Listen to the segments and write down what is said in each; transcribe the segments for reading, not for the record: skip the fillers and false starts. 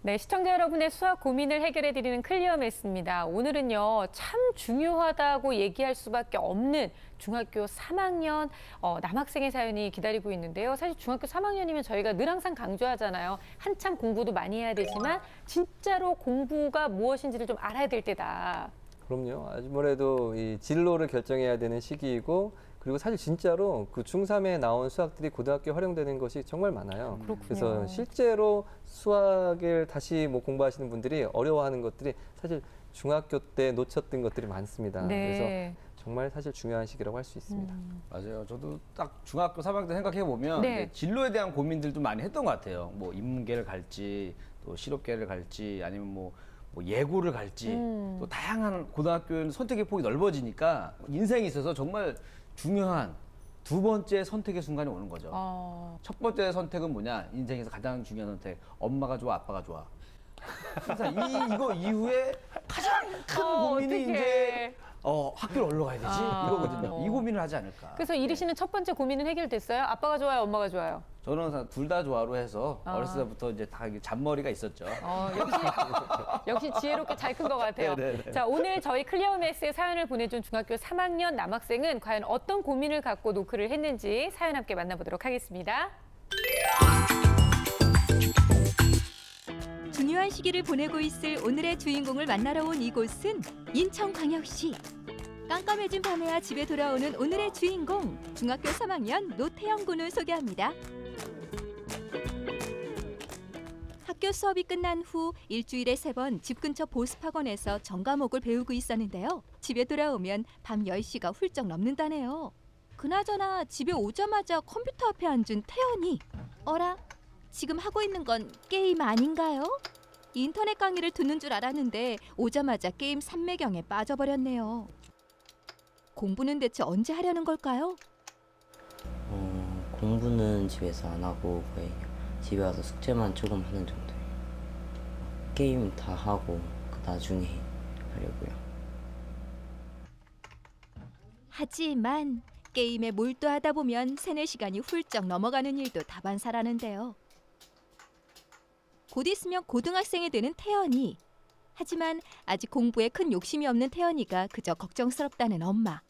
네, 시청자 여러분의 수학 고민을 해결해드리는 클리어 매스입니다. 오늘은요, 참 중요하다고 얘기할 수밖에 없는 중학교 3학년 남학생의 사연이 기다리고 있는데요. 사실 중학교 3학년이면 저희가 늘 항상 강조하잖아요. 한참 공부도 많이 해야 되지만 진짜로 공부가 무엇인지를 좀 알아야 될 때다. 그럼요. 아무래도 이 진로를 결정해야 되는 시기이고, 그리고 사실 진짜로 그 중3에 나온 수학들이 고등학교에 활용되는 것이 정말 많아요. 그렇군요. 그래서 실제로 수학을 다시 공부하시는 분들이 어려워하는 것들이 사실 중학교 때 놓쳤던 것들이 많습니다. 네. 그래서 정말 사실 중요한 시기라고 할 수 있습니다. 맞아요. 저도 딱 중학교 3학년 때 생각해 보면 네. 진로에 대한 고민들도 많이 했던 것 같아요. 뭐 인문계를 갈지, 또 실업계를 갈지, 아니면 뭐 예고를 갈지, 또 다양한 고등학교는 선택의 폭이 넓어지니까 인생에 있어서 정말 중요한 두 번째 선택의 순간이 오는 거죠. 첫 번째 선택은 뭐냐? 인생에서 가장 중요한 선택. 엄마가 좋아, 아빠가 좋아. 항상 이거 이후에 가장 큰 고민이 어떡해. 이제 학교를 어디로 가야 되지? 이거거든요. 이 고민을 하지 않을까. 그래서 이리 씨는 첫 번째 고민은 해결됐어요? 아빠가 좋아요, 엄마가 좋아요? 저는 둘 다 좋아로 해서 어렸을 때부터 이제 다 잔머리가 있었죠. 역시 지혜롭게 잘 큰 것 같아요. 네네네. 자, 오늘 저희 클리어 매스에 사연을 보내준 중학교 3학년 남학생은 과연 어떤 고민을 갖고 노크를 했는지 사연 함께 만나보도록 하겠습니다. 중요한 시기를 보내고 있을 오늘의 주인공을 만나러 온 이곳은 인천광역시. 깜깜해진 밤에야 집에 돌아오는 오늘의 주인공, 중학교 3학년 노태영 군을 소개합니다. 학교 수업이 끝난 후 일주일에 3번 집 근처 보습학원에서 전과목을 배우고 있었는데요. 집에 돌아오면 밤 10시가 훌쩍 넘는다네요. 그나저나 집에 오자마자 컴퓨터 앞에 앉은 태연이. 어라? 지금 하고 있는 건 게임 아닌가요? 인터넷 강의를 듣는 줄 알았는데 오자마자 게임 삼매경에 빠져버렸네요. 공부는 대체 언제 하려는 걸까요? 공부는 집에서 안 하고 거의 집에 와서 숙제만 조금 하는 정도예요. 게임 다 하고 나중에 하려고요. 하지만 게임에 몰두하다 보면 3-4시간이 훌쩍 넘어가는 일도 다반사라는데요. 곧 있으면 고등학생이 되는 태연이. 하지만 아직 공부에 큰 욕심이 없는 태연이가 그저 걱정스럽다는 엄마.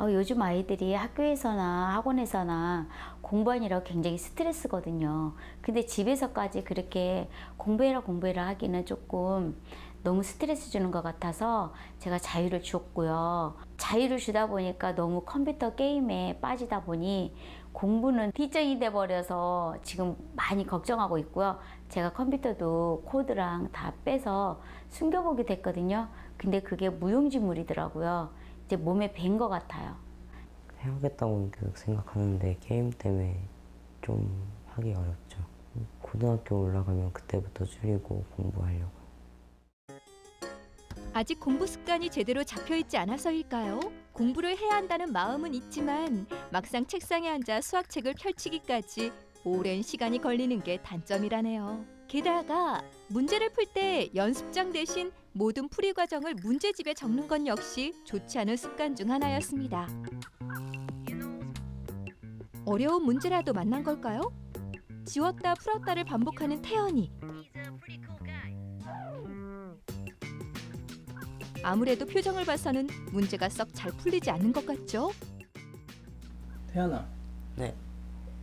요즘 아이들이 학교에서나 학원에서나 공부하느라 굉장히 스트레스거든요. 근데 집에서까지 그렇게 공부해라 하기는 조금 너무 스트레스 주는 것 같아서 제가 자유를 줬고요. 자유를 주다 보니까 너무 컴퓨터 게임에 빠지다 보니 공부는 뒷전이 돼버려서 지금 많이 걱정하고 있고요. 제가 컴퓨터도 코드랑 다 빼서 숨겨보게 됐거든요. 근데 그게 무용지물이더라고요. 이제 몸에 밴 것 같아요. 해보겠다고 계속 생각하는데 게임 때문에 좀 하기 어렵죠. 고등학교 올라가면 그때부터 줄이고 공부하려고. 아직 공부 습관이 제대로 잡혀있지 않아서일까요? 공부를 해야 한다는 마음은 있지만 막상 책상에 앉아 수학책을 펼치기까지 오랜 시간이 걸리는 게 단점이라네요. 게다가 문제를 풀 때 연습장 대신 모든 풀이 과정을 문제집에 적는 건 역시 좋지 않은 습관 중 하나였습니다. 어려운 문제라도 만난 걸까요? 지웠다 풀었다를 반복하는 태연이. 아무래도 표정을 봐서는 문제가 썩 잘 풀리지 않는 것 같죠? 태연아. 네.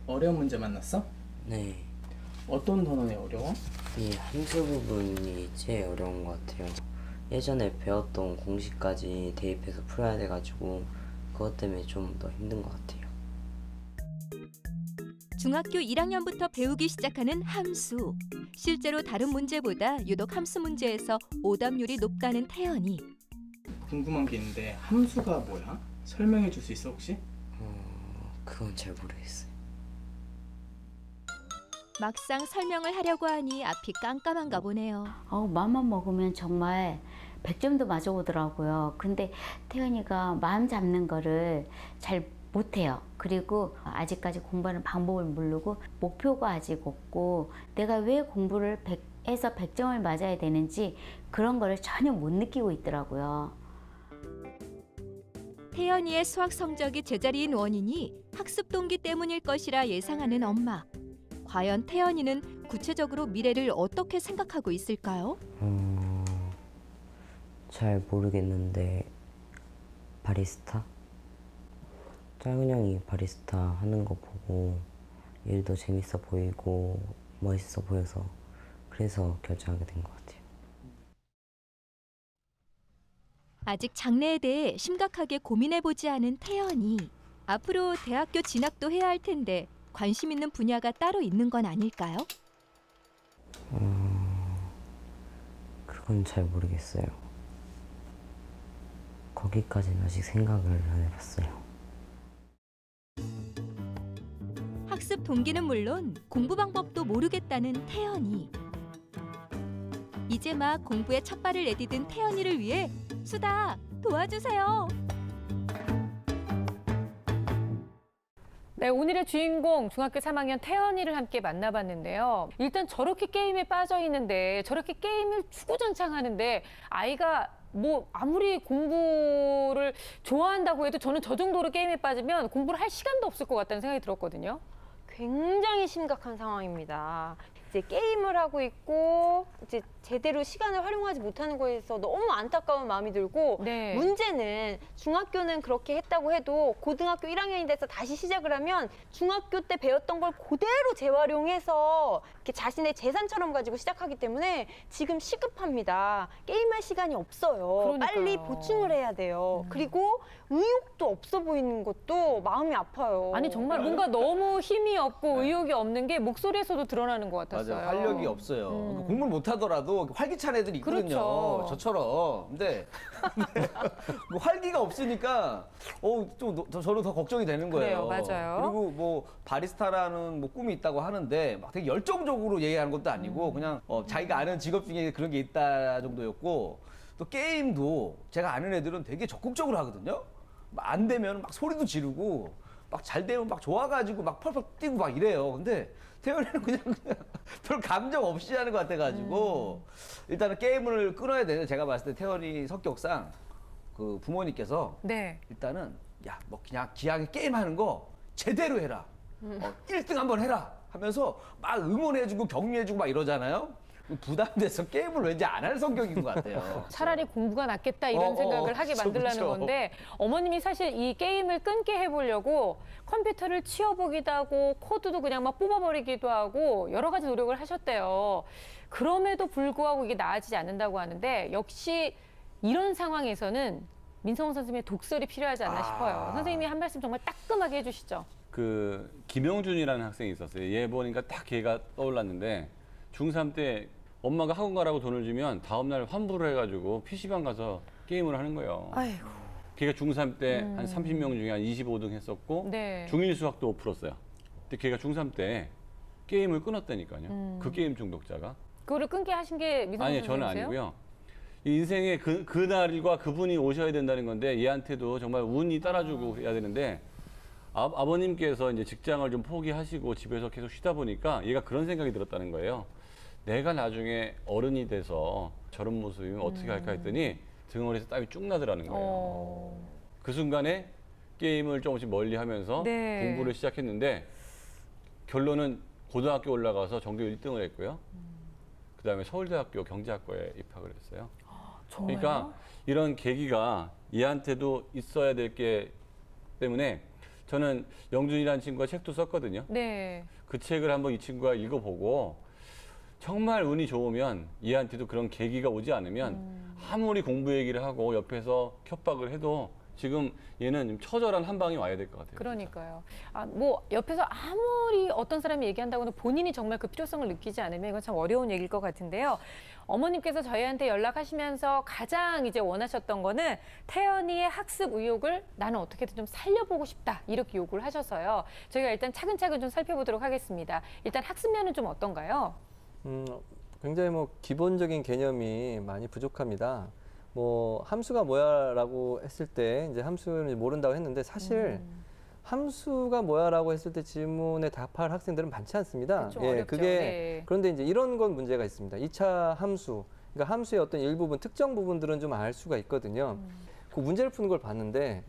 어려운 문제 만났어? 네. 어떤 단원이 어려워? 이 함수 부분이 제일 어려운 것 같아요. 예전에 배웠던 공식까지 대입해서 풀어야 돼가지고 그것 때문에 좀 더 힘든 것 같아요. 중학교 1학년부터 배우기 시작하는 함수. 실제로 다른 문제보다 유독 함수 문제에서 오답률이 높다는 태연이. 궁금한 게 있는데 함수가 뭐야? 설명해 줄 수 있어 혹시? 그건 잘 모르겠어요. 막상 설명을 하려고 하니 앞이 깜깜한가 보네요. 마음만 먹으면 정말 100점도 맞아오더라고요. 근데 태연이가 마음 잡는 거를 잘 못해요. 그리고 아직까지 공부하는 방법을 모르고 목표가 아직 없고 내가 왜 공부를 100에서 100점을 맞아야 되는지 그런 거를 전혀 못 느끼고 있더라고요. 태연이의 수학 성적이 제자리인 원인이 학습 동기 때문일 것이라 예상하는 엄마. 과연 태연이는 구체적으로 미래를 어떻게 생각하고 있을까요? 잘 모르겠는데 바리스타? 작은 형이 바리스타 하는 거 보고 일도 재밌어 보이고 멋있어 보여서 그래서 결정하게 된 것 같아요. 아직 장래에 대해 심각하게 고민해보지 않은 태연이. 앞으로 대학교 진학도 해야 할 텐데 관심 있는 분야가 따로 있는 건 아닐까요? 그건 잘 모르겠어요. 거기까지는 아직 생각을 안 해봤어요. 학습 동기는 물론 공부 방법도 모르겠다는 태연이. 이제 막 공부에 첫발을 내디딘 태연이를 위해 수다 도와주세요. 네, 오늘의 주인공 중학교 3학년 태연이를 함께 만나봤는데요. 일단 저렇게 게임에 빠져 있는데 저렇게 게임을 주구장창 하는데 아이가 뭐 아무리 공부를 좋아한다고 해도 저는 저 정도로 게임에 빠지면 공부를 할 시간도 없을 것 같다는 생각이 들었거든요. 굉장히 심각한 상황입니다. 이제 게임을 하고 있고 이제 제대로 시간을 활용하지 못하는 거에서 너무 안타까운 마음이 들고 네. 문제는 중학교는 그렇게 했다고 해도 고등학교 1학년이 돼서 다시 시작을 하면 중학교 때 배웠던 걸 그대로 재활용해서 이렇게 자신의 재산처럼 가지고 시작하기 때문에 지금 시급합니다. 게임할 시간이 없어요. 그러니까요. 빨리 보충을 해야 돼요. 그리고 의욕도 없어 보이는 것도 마음이 아파요. 아니 정말 뭔가 너무 힘이 없고 의욕이 없는 게 목소리에서도 드러나는 것 같았어요. 맞아요. 활력이 없어요. 공부를 못 하더라도 활기찬 애들이 있거든요. 그렇죠. 저처럼. 근데 뭐 활기가 없으니까 저는 더 걱정이 되는 거예요. 그래요, 맞아요. 그리고 뭐 바리스타라는 뭐 꿈이 있다고 하는데 막 되게 열정적으로 얘기하는 것도 아니고 그냥 자기가 아는 직업 중에 그런 게 있다 정도였고 또 게임도 제가 아는 애들은 되게 적극적으로 하거든요. 막 안 되면 막 소리도 지르고 막 잘 되면 막 좋아가지고 막 펄펄 뛰고 막 이래요. 근데 태연이는 그냥 별 감정 없이 하는 것 같아가지고 일단은 게임을 끊어야 되는데 제가 봤을 때 태연이 성격상 그 부모님께서 네. 일단은 야 뭐 그냥 기하게 게임하는 거 제대로 해라. 1등 한번 해라 하면서 막 응원해주고 격려해주고 막 이러잖아요. 부담돼서 게임을 왠지 안 할 성격인 것 같아요. 차라리 공부가 낫겠다 이런 생각을 하게 만들라는 그쵸. 건데 어머님이 사실 이 게임을 끊게 해보려고 컴퓨터를 치워보기도 하고 코드도 그냥 막 뽑아버리기도 하고 여러 가지 노력을 하셨대요. 그럼에도 불구하고 이게 나아지지 않는다고 하는데 역시 이런 상황에서는 민성훈 선생님의 독설이 필요하지 않나 싶어요. 선생님이 한 말씀 정말 따끔하게 해주시죠. 그 김영준이라는 학생이 있었어요. 얘 보니까 딱 걔가 떠올랐는데 중3 때 엄마가 학원 가라고 돈을 주면 다음날 환불을 해가지고 PC방 가서 게임을 하는 거예요. 아이고. 걔가 중3 때 한 30명 중에 한 25등 했었고 네. 중1 수학도 5%였어요. 근데 걔가 중3 때 게임을 끊었다니까요. 그 게임 중독자가. 그거를 끊게 하신 게 민성훈 아니 저는 선생님이세요? 아니고요. 이 인생에 그날과 그분이 오셔야 된다는 건데 얘한테도 정말 운이 따라주고 해야 되는데 아버님께서 이제 직장을 좀 포기하시고 집에서 계속 쉬다 보니까 얘가 그런 생각이 들었다는 거예요. 내가 나중에 어른이 돼서 저런 모습이면 어떻게 할까 했더니 등허리에서 땀이 쭉 나더라는 거예요. 그 순간에 게임을 조금씩 멀리 하면서 네. 공부를 시작했는데 결론은 고등학교 올라가서 전교 1등을 했고요. 그다음에 서울대학교 경제학과에 입학을 했어요. 정말요? 그러니까 이런 계기가 얘한테도 있어야 될 게 때문에 저는 영준이라는 친구가 책도 썼거든요. 네. 그 책을 한번 이 친구가 읽어보고 정말 운이 좋으면 얘한테도 그런 계기가 오지 않으면 아무리 공부 얘기를 하고 옆에서 협박을 해도 지금 얘는 좀 처절한 한 방이 와야 될 것 같아요. 그러니까요. 뭐 옆에서 아무리 어떤 사람이 얘기한다고는 본인이 정말 그 필요성을 느끼지 않으면 이건 참 어려운 얘기일 것 같은데요. 어머님께서 저희한테 연락하시면서 가장 이제 원하셨던 거는 태연이의 학습 의욕을 나는 어떻게든 좀 살려보고 싶다 이렇게 요구를 하셔서요. 저희가 일단 차근차근 좀 살펴보도록 하겠습니다. 일단 학습면은 좀 어떤가요? 굉장히 뭐 기본적인 개념이 많이 부족합니다. 뭐 함수가 뭐야라고 했을 때 이제 함수를 모른다고 했는데 사실 함수가 뭐야라고 했을 때 질문에 답할 학생들은 많지 않습니다. 그쵸, 어렵죠. 네. 그런데 이제 이런 건 문제가 있습니다. 2차 함수, 그러니까 함수의 어떤 일부분, 특정 부분들은 좀 알 수가 있거든요. 그 문제를 푸는 걸 봤는데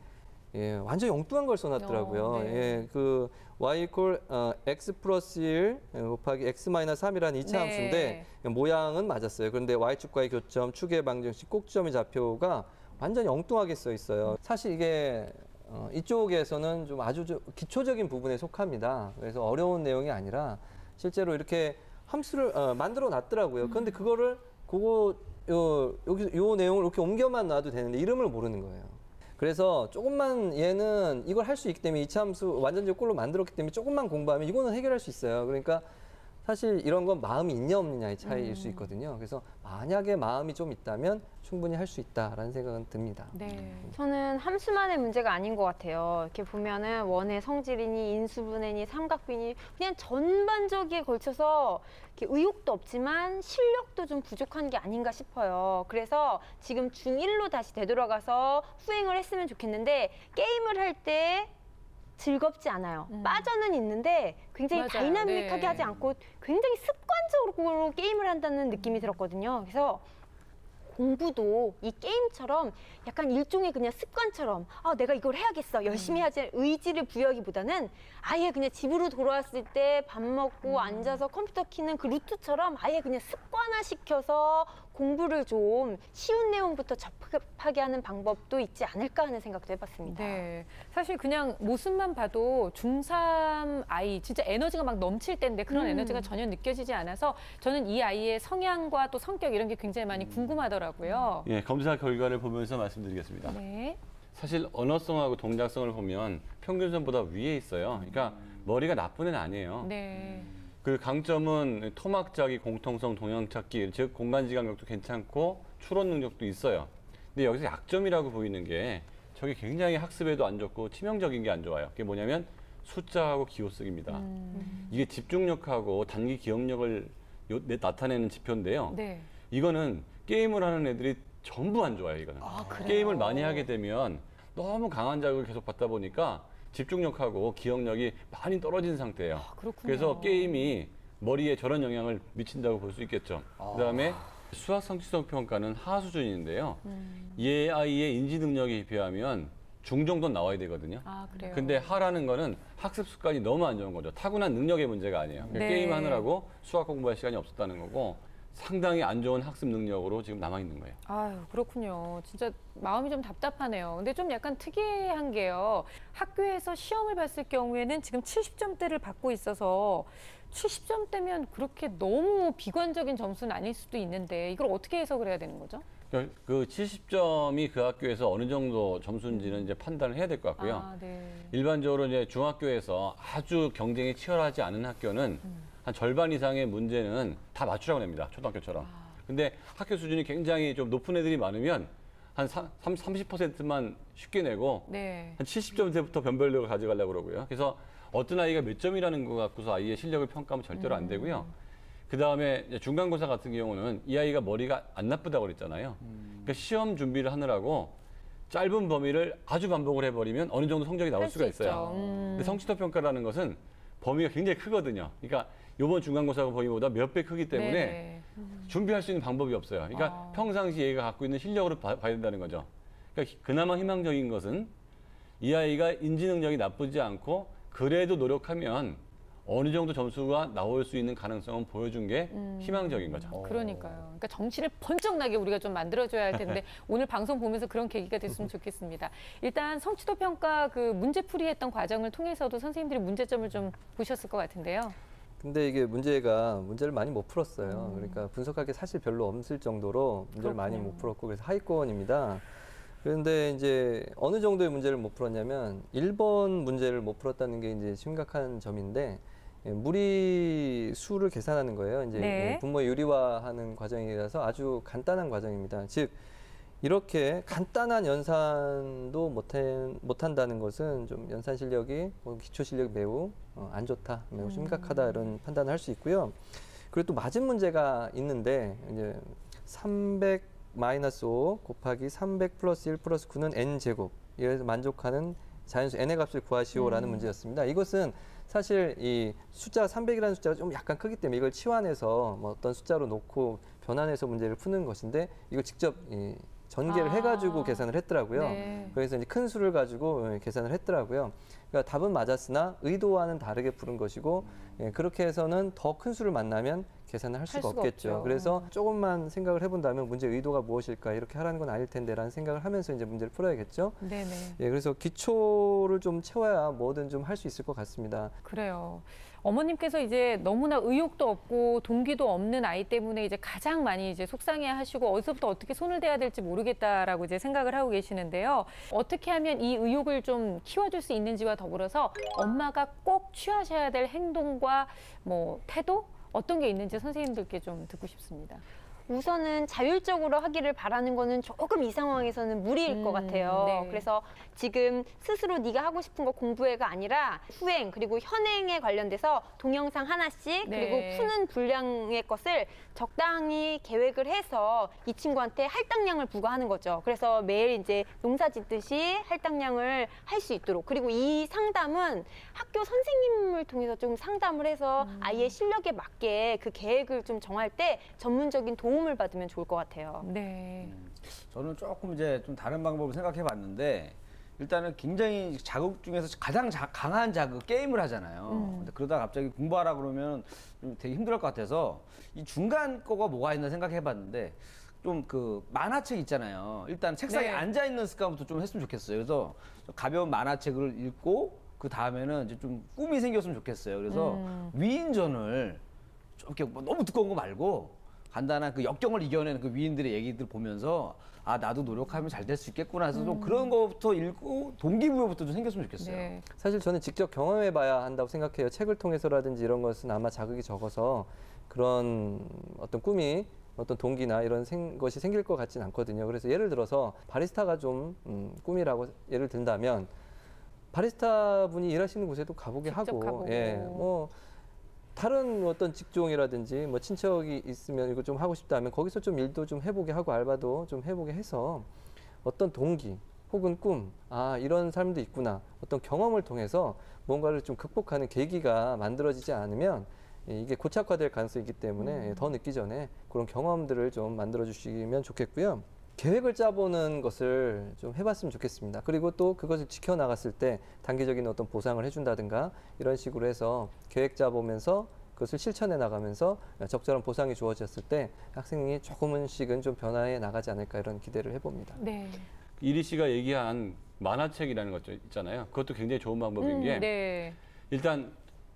예, 완전 엉뚱한 걸 써놨더라고요. 네. 예, 그 y equal x 플러스 1 곱하기 x 마이너스 3이라는 이차 네. 함수인데 모양은 맞았어요. 그런데 y축과의 교점, 축의 방정식, 꼭지점의 좌표가 완전히 엉뚱하게 써 있어요. 사실 이게 이쪽에서는 좀 아주 기초적인 부분에 속합니다. 그래서 어려운 내용이 아니라 실제로 이렇게 함수를 만들어 놨더라고요. 그런데 그거를 여기 요 내용을 이렇게 옮겨만 놔도 되는데 이름을 모르는 거예요. 그래서 조금만 얘는 이걸 할 수 있기 때문에 이차 함수 완전적 꼴로 만들었기 때문에 조금만 공부하면 이거는 해결할 수 있어요. 그러니까 사실 이런 건 마음이 있냐 없느냐의 차이일 수 있거든요. 그래서 만약에 마음이 좀 있다면 충분히 할 수 있다라는 생각은 듭니다. 네. 저는 함수만의 문제가 아닌 것 같아요. 이렇게 보면은 원의 성질이니 인수분해니 삼각비니 그냥 전반적에 걸쳐서 이렇게 의욕도 없지만 실력도 좀 부족한 게 아닌가 싶어요. 그래서 지금 중1로 다시 되돌아가서 후행을 했으면 좋겠는데 게임을 할 때 즐겁지 않아요. 빠져는 있는데 굉장히 맞아요. 다이나믹하게 네. 하지 않고 굉장히 습관적으로 게임을 한다는 느낌이 들었거든요. 그래서 공부도 이 게임처럼 약간 일종의 그냥 습관처럼 내가 이걸 해야겠어 열심히 하지 의지를 부여하기보다는 아예 그냥 집으로 돌아왔을 때 밥 먹고 앉아서 컴퓨터 키는 그 루트처럼 아예 그냥 습관화시켜서 공부를 좀 쉬운 내용부터 접하게 하는 방법도 있지 않을까 하는 생각도 해봤습니다. 네. 사실 그냥 모습만 봐도 중3 아이 진짜 에너지가 막 넘칠 때인데 그런 에너지가 전혀 느껴지지 않아서 저는 이 아이의 성향과 또 성격 이런 게 굉장히 많이 궁금하더라고요. 예, 검사 결과를 보면서 말씀드리겠습니다. 네. 사실 언어성하고 동작성을 보면 평균선보다 위에 있어요. 그러니까 머리가 나쁜 애는 아니에요. 네. 그 강점은 토막자기, 공통성, 동형찾기, 즉 공간지각력도 괜찮고 추론 능력도 있어요. 근데 여기서 약점이라고 보이는 게 저게 굉장히 학습에도 안 좋고 치명적인 게 안 좋아요. 그게 뭐냐면 숫자하고 기호 쓰기입니다. 이게 집중력하고 단기 기억력을 나타내는 지표인데요. 네. 이거는 게임을 하는 애들이 전부 안 좋아요, 이거는. 그래요? 게임을 많이 하게 되면 너무 강한 자극을 계속 받다 보니까 집중력하고 기억력이 많이 떨어진 상태예요. 그렇군요. 그래서 게임이 머리에 저런 영향을 미친다고 볼 수 있겠죠. 그다음에 수학 성취성 평가는 하 수준인데요. 이 아이의 인지 능력에 비하면 중 정도는 나와야 되거든요. 그래요. 근데 하라는 거는 학습 습관이 너무 안 좋은 거죠. 타고난 능력의 문제가 아니에요. 그러니까 네. 게임 하느라고 수학 공부할 시간이 없었다는 거고 상당히 안 좋은 학습 능력으로 지금 남아 있는 거예요. 아유, 그렇군요. 진짜 마음이 좀 답답하네요. 근데 좀 약간 특이한 게요. 학교에서 시험을 봤을 경우에는 지금 70점대를 받고 있어서 70점대면 그렇게 너무 비관적인 점수는 아닐 수도 있는데 이걸 어떻게 해석을 해야 되는 거죠? 그 70점이 그 학교에서 어느 정도 점수인지는 이제 판단을 해야 될 것 같고요. 네. 일반적으로 이제 중학교에서 아주 경쟁이 치열하지 않은 학교는 한 절반 이상의 문제는 다 맞추라고 냅니다. 초등학교처럼. 근데 학교 수준이 굉장히 좀 높은 애들이 많으면 한 30%만 쉽게 내고 네. 한 70점대부터 변별력을 가져가려고 그러고요. 그래서 어떤 아이가 몇 점이라는 거 갖고서 아이의 실력을 평가하면 절대로 안 되고요. 그다음에 중간고사 같은 경우는 이 아이가 머리가 안 나쁘다고 그랬잖아요. 그러니까 시험 준비를 하느라고 짧은 범위를 아주 반복을 해버리면 어느 정도 성적이 나올 수가 있어요. 근데 성취도 평가라는 것은 범위가 굉장히 크거든요. 그러니까 이번 중간고사 범위보다 몇 배 크기 때문에 네네. 준비할 수 있는 방법이 없어요. 그러니까 평상시 얘가 갖고 있는 실력으로 봐야 된다는 거죠. 그러니까 그나마 희망적인 것은 이 아이가 인지 능력이 나쁘지 않고 그래도 노력하면 어느 정도 점수가 나올 수 있는 가능성은 보여준 게 희망적인 거죠. 그러니까요. 그러니까 정신을 번쩍 나게 우리가 좀 만들어줘야 할 텐데 오늘 방송 보면서 그런 계기가 됐으면 좋겠습니다. 일단 성취도 평가 그 문제풀이했던 과정을 통해서도 선생님들이 문제점을 좀 보셨을 것 같은데요. 근데 이게 문제를 많이 못 풀었어요. 그러니까 분석할 게 사실 별로 없을 정도로 문제를 많이 못 풀었고 그래서 하위권입니다. 그런데 이제 어느 정도의 문제를 못 풀었냐면 1번 문제를 못 풀었다는 게 이제 심각한 점인데 무리수를 계산하는 거예요. 이제 네. 분모 유리화하는 과정이라서 아주 간단한 과정입니다. 즉 이렇게 간단한 연산도 못한다는 것은 좀 연산 실력이 기초 실력이 매우 안 좋다, 매우 심각하다 이런 판단을 할 수 있고요. 그리고 또 맞은 문제가 있는데 이제 300 마이너스 5 곱하기 300 플러스 1 플러스 9는 n제곱 이래서 만족하는 자연수 n의 값을 구하시오라는 문제였습니다. 이것은 사실 이 숫자 300이라는 숫자가 좀 약간 크기 때문에 이걸 치환해서 뭐 어떤 숫자로 놓고 변환해서 문제를 푸는 것인데 이걸 직접 전개를 해가지고 계산을 했더라고요. 네. 그래서 이제 큰 수를 가지고 계산을 했더라고요. 그러니까 답은 맞았으나 의도와는 다르게 부른 것이고 그렇게 해서는 더 큰 수를 만나면 계산을 할 수가 없겠죠. 없죠. 그래서 조금만 생각을 해본다면 문제 의도가 무엇일까 이렇게 하라는 건 아닐 텐데라는 생각을 하면서 이제 문제를 풀어야겠죠. 네네. 예, 그래서 기초를 좀 채워야 뭐든 좀 할 수 있을 것 같습니다. 그래요. 어머님께서 이제 너무나 의욕도 없고 동기도 없는 아이 때문에 이제 가장 많이 이제 속상해하시고 어디서부터 어떻게 손을 대야 될지 모르겠다라고 이제 생각을 하고 계시는데요. 어떻게 하면 이 의욕을 좀 키워줄 수 있는지와 더불어서 엄마가 꼭 취하셔야 될 행동과 뭐 태도 어떤 게 있는지 선생님들께 좀 듣고 싶습니다. 우선은 자율적으로 하기를 바라는 거는 조금 이 상황에서는 무리일 것 같아요. 네. 그래서 지금 스스로 네가 하고 싶은 거 공부해가 아니라 후행 그리고 현행에 관련돼서 동영상 하나씩 네. 그리고 푸는 분량의 것을 적당히 계획을 해서 이 친구한테 할당량을 부과하는 거죠. 그래서 매일 이제 농사 짓듯이 할당량을 할 수 있도록 그리고 이 상담은 학교 선생님을 통해서 좀 상담을 해서 아이의 실력에 맞게 그 계획을 좀 정할 때 전문적인 도움을 받으면 좋을 것 같아요. 네. 저는 조금 이제 좀 다른 방법을 생각해 봤는데 일단은 굉장히 자극 중에서 가장 강한 자극 게임을 하잖아요. 근데 그러다 갑자기 공부하라 그러면 좀 되게 힘들 것 같아서 이 중간 거가 뭐가 있나 생각해 봤는데 좀 그 만화책 있잖아요. 일단 책상에 네. 앉아 있는 습관부터 좀 했으면 좋겠어요. 그래서 가벼운 만화책을 읽고 그 다음에는 이제 좀 꿈이 생겼으면 좋겠어요. 그래서 위인전을 좀 이렇게 뭐 너무 두꺼운 거 말고 간단한 그 역경을 이겨내는 그 위인들의 얘기들 보면서 아 나도 노력하면 잘 될 수 있겠구나 해서 좀 그런 거부터 읽고 동기부여부터 좀 생겼으면 좋겠어요. 네. 사실 저는 직접 경험해 봐야 한다고 생각해요. 책을 통해서라든지 이런 것은 아마 자극이 적어서 그런 어떤 꿈이 어떤 동기나 이런 것이 생길 것 같진 않거든요. 그래서 예를 들어서 바리스타가 좀 꿈이라고 예를 든다면 바리스타 분이 일하시는 곳에도 가보게 직접 하고, 가보고. 예, 뭐 다른 어떤 직종이라든지 뭐 친척이 있으면 이거 좀 하고 싶다면 거기서 좀 일도 좀 해보게 하고 알바도 좀 해보게 해서 어떤 동기 혹은 꿈, 아 이런 삶도 있구나 어떤 경험을 통해서 뭔가를 좀 극복하는 계기가 만들어지지 않으면 이게 고착화될 가능성이 있기 때문에 더 늦기 전에 그런 경험들을 좀 만들어 주시면 좋겠고요. 계획을 짜보는 것을 좀 해봤으면 좋겠습니다. 그리고 또 그것을 지켜나갔을 때 단기적인 어떤 보상을 해준다든가 이런 식으로 해서 계획 짜보면서 그것을 실천해 나가면서 적절한 보상이 주어졌을 때 학생이 조금씩은 좀 변화해 나가지 않을까 이런 기대를 해봅니다. 네. 이리 씨가 얘기한 만화책이라는 것 있잖아요. 그것도 굉장히 좋은 방법인 게 네. 일단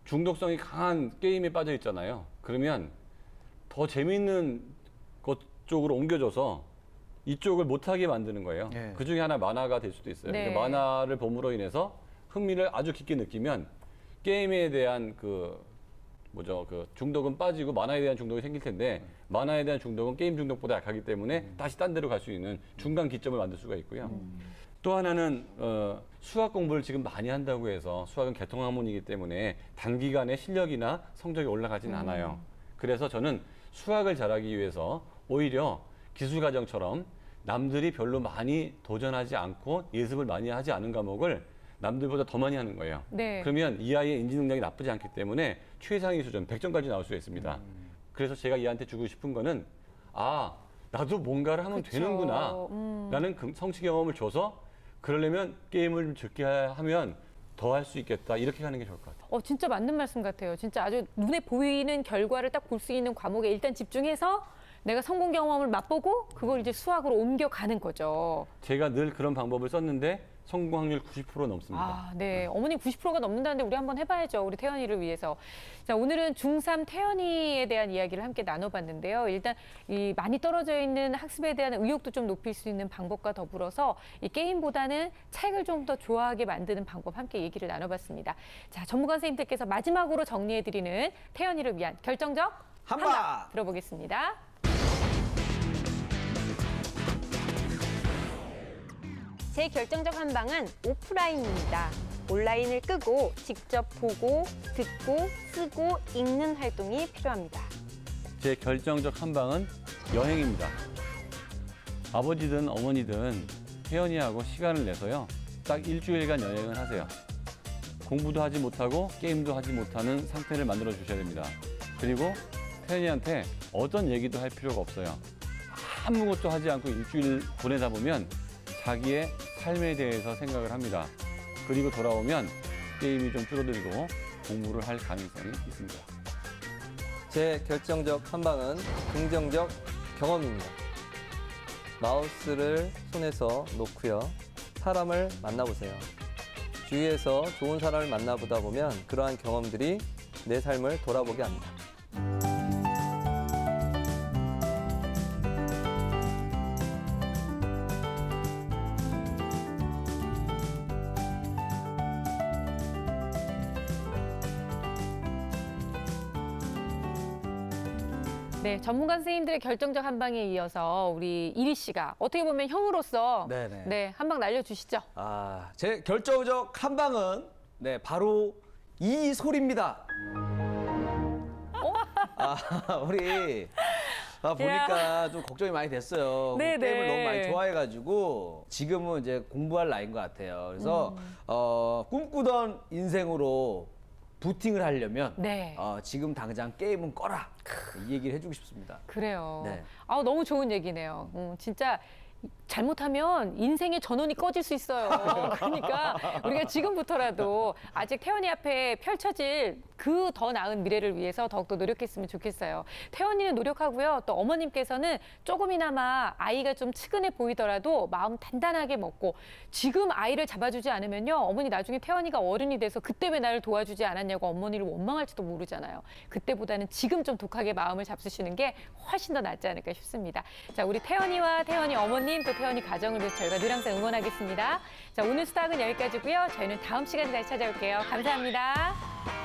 중독성이 강한 게임에 빠져 있잖아요. 그러면 더 재미있는 것 쪽으로 옮겨줘서 이쪽을 못하게 만드는 거예요. 네. 그 중에 하나 만화가 될 수도 있어요. 네. 그러니까 만화를 봄으로 인해서 흥미를 아주 깊게 느끼면 게임에 대한 그 중독은 빠지고 만화에 대한 중독이 생길 텐데 만화에 대한 중독은 게임 중독보다 약하기 때문에 다시 딴 데로 갈 수 있는 중간 기점을 만들 수가 있고요. 또 하나는 수학 공부를 지금 많이 한다고 해서 수학은 계통학문이기 때문에 단기간에 실력이나 성적이 올라가진 않아요. 그래서 저는 수학을 잘하기 위해서 오히려 기술과정처럼 남들이 별로 많이 도전하지 않고 예습을 많이 하지 않은 과목을 남들보다 더 많이 하는 거예요. 네. 그러면 이 아이의 인지 능력이 나쁘지 않기 때문에 최상위 수준 100점까지 나올 수 있습니다. 그래서 제가 이한테 주고 싶은 거는 아 나도 뭔가를 하면 그쵸. 되는구나 라는 성취 경험을 줘서 그러려면 게임을 좀 적게 하면 더 할 수 있겠다 이렇게 가는 게 좋을 것 같아요. 진짜 맞는 말씀 같아요. 진짜 아주 눈에 보이는 결과를 딱 볼 수 있는 과목에 일단 집중해서 내가 성공 경험을 맛보고 그걸 이제 수학으로 옮겨가는 거죠. 제가 늘 그런 방법을 썼는데 성공 확률 90% 넘습니다. 아, 네. 어머님 90%가 넘는다는데 우리 한번 해봐야죠. 우리 태연이를 위해서. 자, 오늘은 중3 태연이에 대한 이야기를 함께 나눠봤는데요. 일단 이 많이 떨어져 있는 학습에 대한 의욕도 좀 높일 수 있는 방법과 더불어서 이 게임보다는 책을 좀 더 좋아하게 만드는 방법 함께 얘기를 나눠봤습니다. 자, 전문가 선생님들께서 마지막으로 정리해드리는 태연이를 위한 결정적 한방 들어보겠습니다. 제 결정적 한방은 오프라인입니다. 온라인을 끄고 직접 보고, 듣고, 쓰고, 읽는 활동이 필요합니다. 제 결정적 한방은 여행입니다. 아버지든 어머니든 태연이하고 시간을 내서요. 딱 일주일간 여행을 하세요. 공부도 하지 못하고 게임도 하지 못하는 상태를 만들어 주셔야 됩니다. 그리고 태연이한테 어떤 얘기도 할 필요가 없어요. 아무것도 하지 않고 일주일 보내다 보면 자기의 삶에 대해서 생각을 합니다. 그리고 돌아오면 게임이 좀 줄어들고 공부를 할 가능성이 있습니다. 제 결정적 한방은 긍정적 경험입니다. 마우스를 손에서 놓고요. 사람을 만나보세요. 주위에서 좋은 사람을 만나보다 보면 그러한 경험들이 내 삶을 돌아보게 합니다. 네, 전문가 선생님들의 결정적 한방에 이어서 우리 이리 씨가 어떻게 보면 형으로서 네네. 네, 한방 날려주시죠. 제 결정적 한방은 바로 이 소리입니다. 우리 보니까 좀 걱정이 많이 됐어요. 네네. 게임을 너무 많이 좋아해가지고 지금은 이제 공부할 나이인 것 같아요. 그래서 꿈꾸던 인생으로 부팅을 하려면 네. 지금 당장 게임은 꺼라. 이 얘기를 해주고 싶습니다. 그래요. 네. 너무 좋은 얘기네요. 진짜 잘못하면 인생의 전원이 꺼질 수 있어요. 그러니까 우리가 지금부터라도 아직 태연이 앞에 펼쳐질 그 더 나은 미래를 위해서 더욱더 노력했으면 좋겠어요. 태연이는 노력하고요. 또 어머님께서는 조금이나마 아이가 좀 측은해 보이더라도 마음 단단하게 먹고 지금 아이를 잡아주지 않으면요. 어머니 나중에 태연이가 어른이 돼서 그때 왜 나를 도와주지 않았냐고 어머니를 원망할지도 모르잖아요. 그때보다는 지금 좀 독하게 마음을 잡수시는 게 훨씬 더 낫지 않을까 싶습니다. 자, 우리 태연이와 태연이 어머님 또 태연이 가정을 위해서 저희가 늘 항상 응원하겠습니다. 자, 오늘 수다학은 여기까지고요. 저희는 다음 시간에 다시 찾아올게요. 감사합니다.